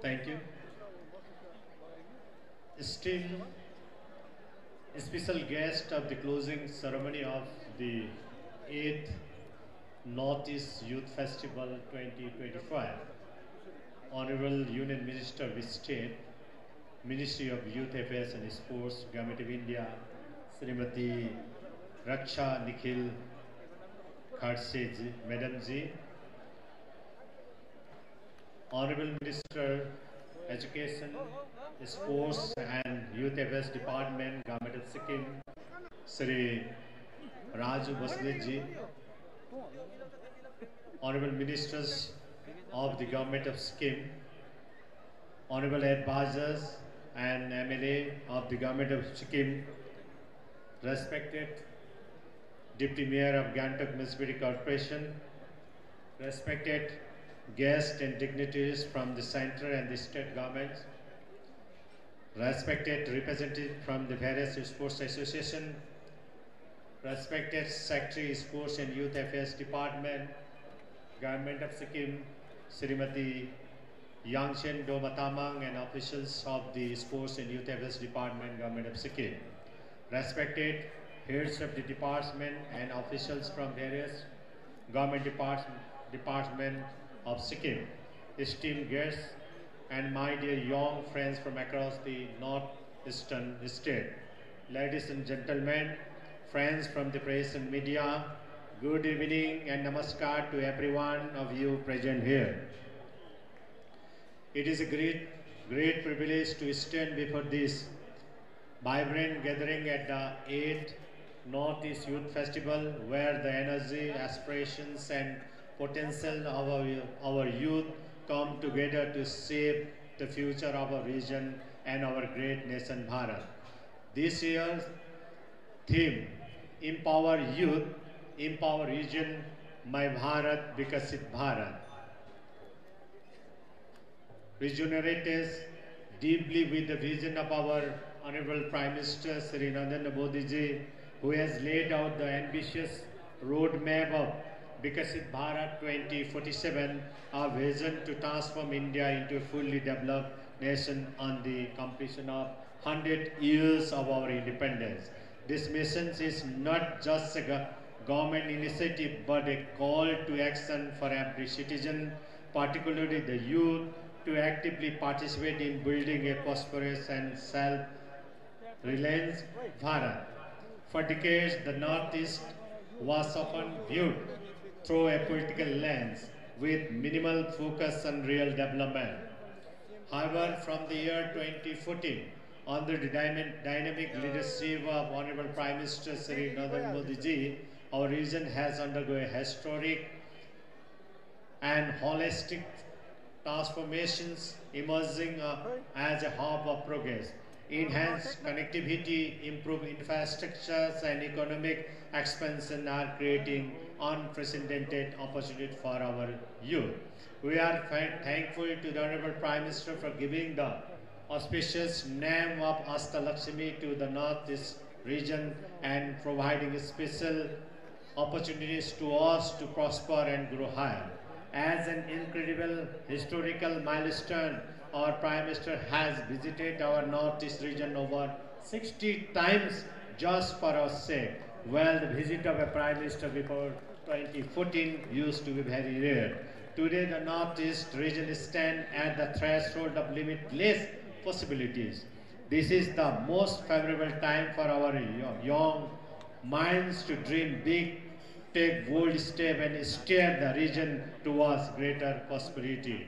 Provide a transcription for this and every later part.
Thank you. Esteemed special guest of the closing ceremony of the 8th Northeast Youth Festival 2025, Honorable Union Minister of State, Ministry of Youth Affairs and Sports, Government of India, Srimati Raksha Nikhil Khadse ji, Madam ji, Honorable Minister Education, Sports and Youth Affairs Department, Government of Sikkim, Sri Raju Basnet ji, Honorable Ministers of the Government of Sikkim, Honorable Advisors and MLA of the Government of Sikkim, respected Deputy Mayor of Gangtok Municipality Corporation, respected guests and dignitaries from the central and the state governments, respected representatives from the various sports associations, respected Secretary Sports and Youth Affairs Department, Government of Sikkim, Srimati Yangchen Domatamang and officials of the Sports and Youth Affairs Department, Government of Sikkim, respected heads of the department and officials from various government department of Sikkim, esteemed guests, and my dear young friends from across the northeastern state. Ladies and gentlemen, friends from the press and media, good evening and namaskar to every one of you present here. It is a great privilege to stand before this vibrant gathering at the 8th Northeast Youth Festival, where the energy, aspirations and potential of our youth come together to shape the future of our region and our great nation Bharat. This year's theme, Empower Youth, Empower Region, My Bharat, Vikasit Bharat, resonates deeply with the vision of our Honorable Prime Minister Sri Narendra Modi ji, who has laid out the ambitious roadmap of Vikasit Bharat 2047, our vision to transform India into a fully developed nation on the completion of 100 years of our independence. This mission is not just a government initiative but a call to action for every citizen, particularly the youth, to actively participate in building a prosperous and self-reliant Bharat. For decades, the Northeast was often viewed through a political lens with minimal focus on real development. However, from the year 2014, under the dynamic leadership of Honorable Prime Minister Sri Narendra Modi ji, our region has undergone a historic and holistic transformations, emerging as a hub of progress. Enhanced connectivity, improved infrastructures and economic expansion are creating unprecedented opportunity for our youth. We are thankful to the Honorable Prime Minister for giving the auspicious name of Asta Lakshmi to the Northeast region and providing special opportunities to us to prosper and grow higher. As an incredible historical milestone, our Prime Minister has visited our Northeast region over 60 times just for our sake, while the visit of a Prime Minister before 2014 used to be very rare. Today, the Northeast region stands at the threshold of limitless possibilities. This is the most favorable time for our young minds to dream big, take bold steps and steer the region towards greater prosperity.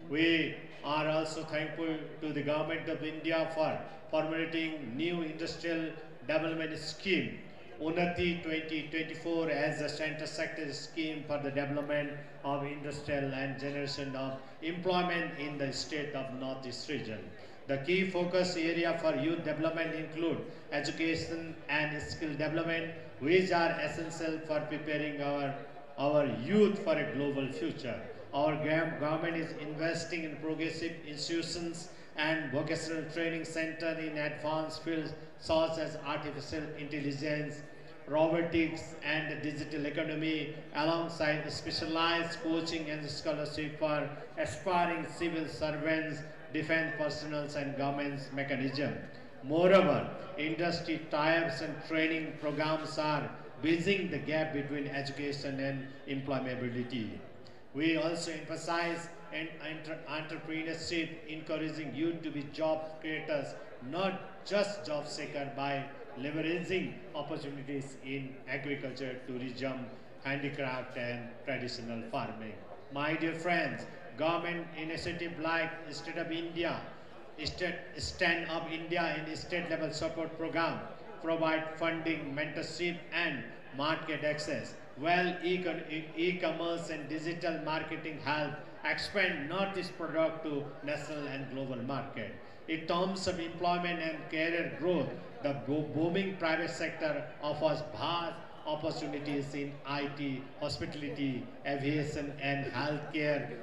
We are also thankful to the Government of India for formulating new industrial development scheme, Unnati 2024, as a center sector scheme for the development of industrial and generation of employment in the state of Northeast region. The key focus area for youth development include education and skill development, which are essential for preparing our youth for a global future. Our government is investing in progressive institutions and vocational training centers in advanced fields such as artificial intelligence, robotics, and the digital economy, alongside specialized coaching and scholarship for aspiring civil servants, defense personnel, and government's mechanism. Moreover, industry tie-ups and training programs are bridging the gap between education and employability. We also emphasize entrepreneurship, encouraging youth to be job creators, not just job seekers, by leveraging opportunities in agriculture, tourism, handicraft, and traditional farming. My dear friends, government initiatives like State of India, Stand Up India, and state level support program provide funding, mentorship, and market access, while e-commerce and digital marketing help expand Northeast product to national and global market. In terms of employment and career growth, the booming private sector offers vast opportunities in IT, hospitality, aviation, and healthcare,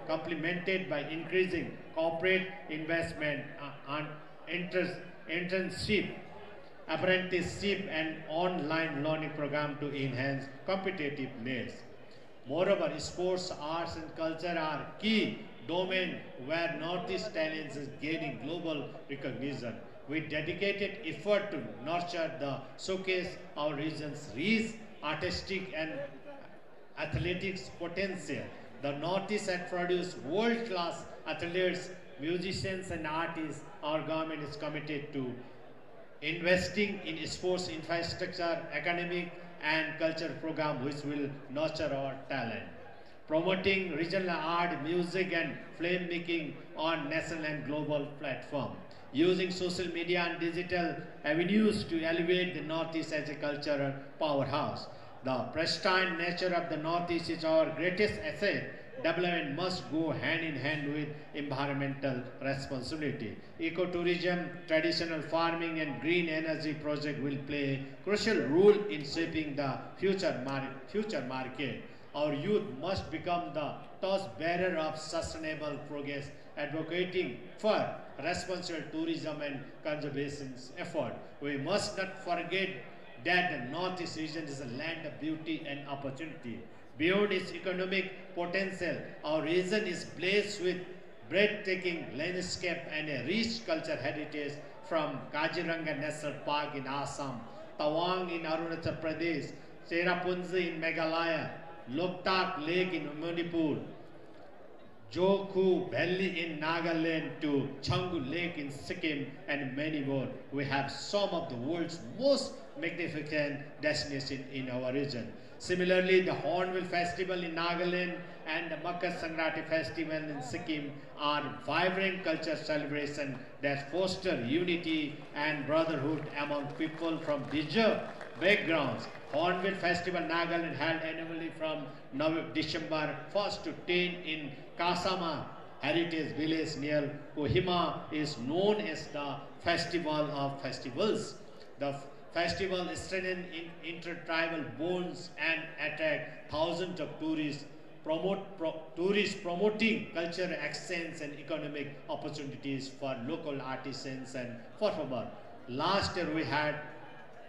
complemented by increasing corporate investment on internship, apprenticeship, and online learning program to enhance competitiveness. Moreover, sports, arts, and culture are key domain where Northeast talents is gaining global recognition. With dedicated effort to nurture the showcase our region's rich artistic and athletics potential, the Northeast has produced world-class athletes, musicians, and artists. Our government is committed to investing in sports infrastructure, academic, and culture program which will nurture our talent. Promoting regional art, music, and filmmaking on national and global platform. Using social media and digital avenues to elevate the Northeast as a cultural powerhouse. The pristine nature of the Northeast is our greatest asset. Development must go hand in hand with environmental responsibility. Ecotourism, traditional farming, and green energy project will play a crucial role in shaping the future market. Our youth must become the torchbearer of sustainable progress, advocating for responsible tourism and conservation effort. We must not forget that the Northeast region is a land of beauty and opportunity. Beyond its economic potential, our region is blessed with breathtaking landscape and a rich cultural heritage, from Kaziranga National Park in Assam, Tawang in Arunachal Pradesh, Cherrapunji in Meghalaya, Loktak Lake in Manipur, Jokhu Valley in Nagaland to Changu Lake in Sikkim, and many more. We have some of the world's most magnificent destinations in our region. Similarly, the Hornbill Festival in Nagaland and the Makar Sankranti Festival in Sikkim are vibrant cultural celebrations that foster unity and brotherhood among people from diverse backgrounds. Hornbill Festival Nagaland held annually from December 1st to 10 in Kasama Heritage Village near Kohima is known as the Festival of Festivals. The festival strengthens intertribal bonds and attract thousands of tourists, promoting cultural exchange and economic opportunities for local artisans and performers. Last year we had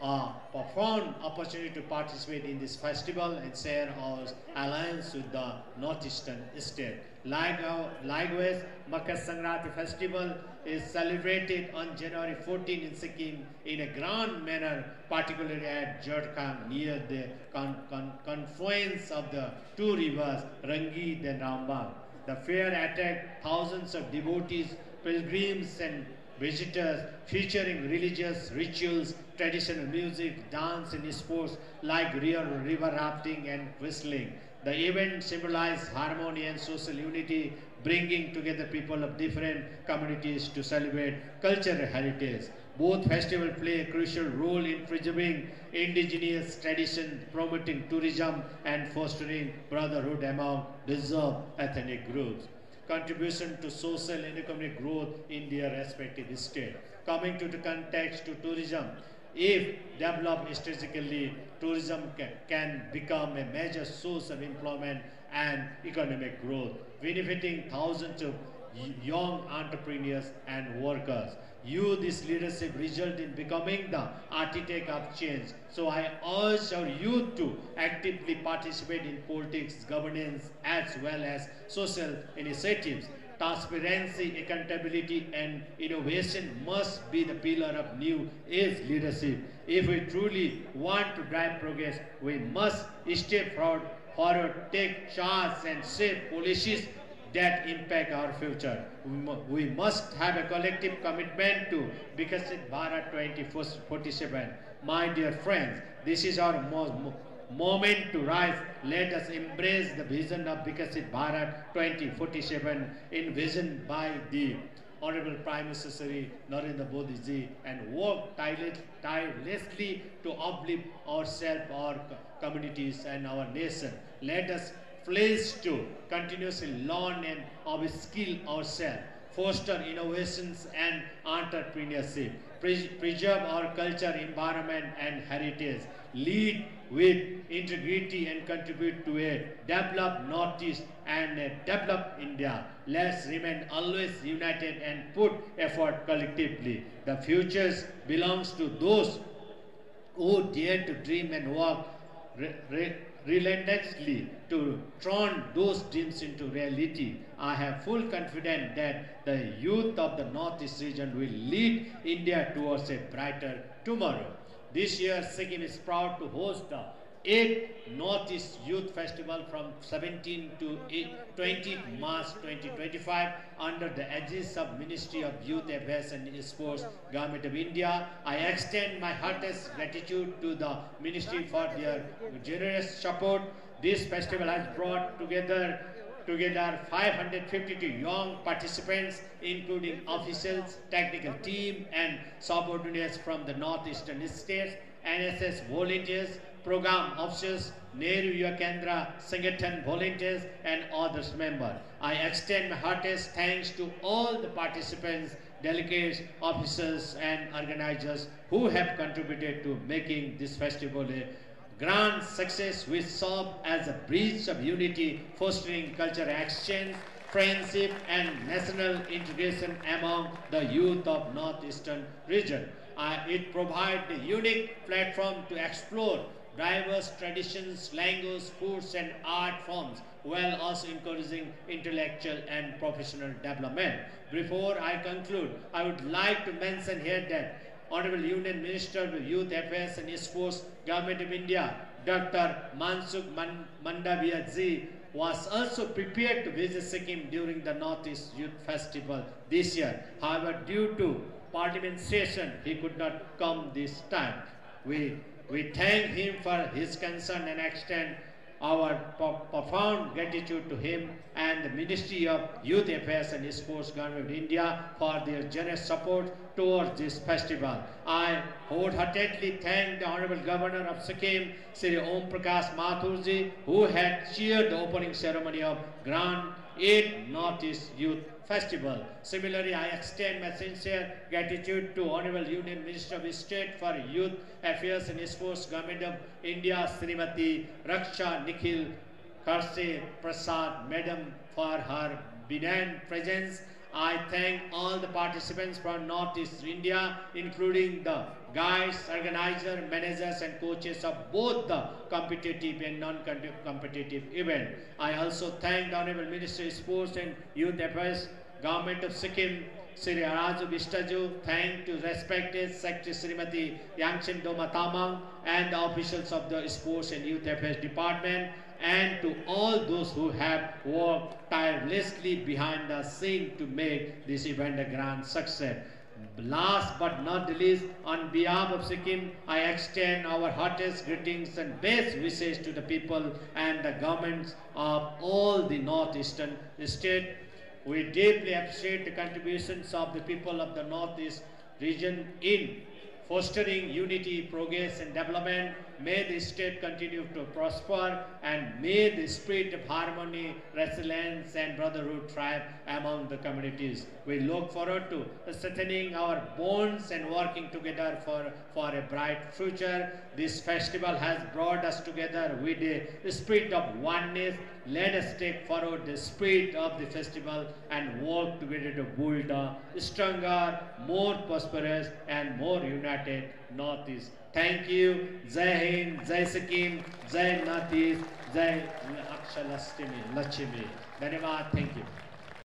a profound opportunity to participate in this festival and share our alliance with the northeastern state. Likewise, Makar Sankranti Festival is celebrated on January 14 in Sikkim in a grand manner, particularly at Jharkhand near the confluence of the two rivers, Rangit and Rambagh. The fair attracts thousands of devotees, pilgrims, and visitors, featuring religious rituals, traditional music, dance, and sports like river rafting and whistling. The event symbolizes harmony and social unity, bringing together people of different communities to celebrate cultural heritage. Both festivals play a crucial role in preserving indigenous traditions, promoting tourism, and fostering brotherhood among diverse ethnic groups. Contribution to social and economic growth in their respective states. Coming to the context to tourism, if developed strategically, tourism can become a major source of employment and economic growth, benefiting thousands of young entrepreneurs and workers. This leadership result in becoming the architect of change. So I urge our youth to actively participate in politics, governance, as well as social initiatives. Transparency, accountability, and innovation must be the pillar of new age leadership. If we truly want to drive progress, we must step forward, take charge, and shape policies that impact our future. We must have a collective commitment to Vikasit Bharat 2047. My dear friends, this is our moment to rise. Let us embrace the vision of Vikasit Bharat 2047 envisioned by the Honorable Prime Minister Shri Narendra Modi ji, and work tirelessly to uplift ourselves, our communities, and our nation. Let us pledge to continuously learn and upskill ourselves, foster innovations and entrepreneurship, preserve our culture, environment, and heritage, lead with integrity, and contribute to a developed Northeast and a developed India. Let's remain always united and put effort collectively. The future belongs to those who dare to dream and work relentlessly to turn those dreams into reality. I have full confidence that the youth of the Northeast region will lead India towards a brighter tomorrow. This year, Sikkim is proud to host the 8th Northeast Youth Festival from 17 to 20 March 2025 under the aegis of Ministry of Youth Affairs and Sports, Government of India. I extend my heartiest gratitude to the Ministry for their generous support. This festival has brought together 552 young participants, including officials, technical team, and subordinates from the northeastern states, NSS volunteers, program officers, Nehru Yuva Kendra Sangathan volunteers, and others members. I extend my heartiest thanks to all the participants, delegates, officers, and organizers who have contributed to making this festival a grand success, which serve as a bridge of unity, fostering cultural exchange, friendship, and national integration among the youth of Northeastern region. It provides a unique platform to explore diverse traditions, language, foods, and art forms, while also encouraging intellectual and professional development. Before I conclude, I would like to mention here that Honorable Union Minister of Youth Affairs and Sports, Government of India, Dr. Mansukh Mandaviya ji, was also prepared to visit Sikkim during the Northeast Youth Festival this year. However, due to Parliament session, he could not come this time. We thank him for his concern and extend our profound gratitude to him and the Ministry of Youth Affairs and Sports, Government of India, for their generous support towards this festival. I wholeheartedly thank the Honorable Governor of Sikkim, Sri Om Prakash Mathur ji, who had chaired the opening ceremony of Grand 8th Northeast Youth Festival. Similarly, I extend my sincere gratitude to Honorable Union Minister of State for Youth Affairs and Sports, Government of India, Srimati Raksha Nikhil Kharse Prasad, Madam, for her benign presence. I thank all the participants from Northeast India, including the guides, organizers, managers, and coaches of both the competitive and non-competitive event. I also thank the Honorable Minister of Sports and Youth Affairs, Government of Sikkim, Sri Araju Vistaju. Thank to respected Secretary Srimati Yangchen Doma Tamang and the officials of the Sports and Youth Affairs Department, and to all those who have worked tirelessly behind the scene to make this event a grand success. Last but not the least, on behalf of Sikkim, I extend our hottest greetings and best wishes to the people and the governments of all the northeastern states. We deeply appreciate the contributions of the people of the Northeast region in fostering unity, progress and development. May the state continue to prosper, and may the spirit of harmony, resilience and brotherhood thrive among the communities. We look forward to strengthening our bonds and working together for a bright future. This festival has brought us together with a spirit of oneness. Let us take forward the spirit of the festival and work together to build a stronger, more prosperous and more united Northeast. Thank you. Jai Hind, Jai Sikkim, Jai Northeast, Jai Akshalastimi, Lachimi. Dhanyavad. Thank you.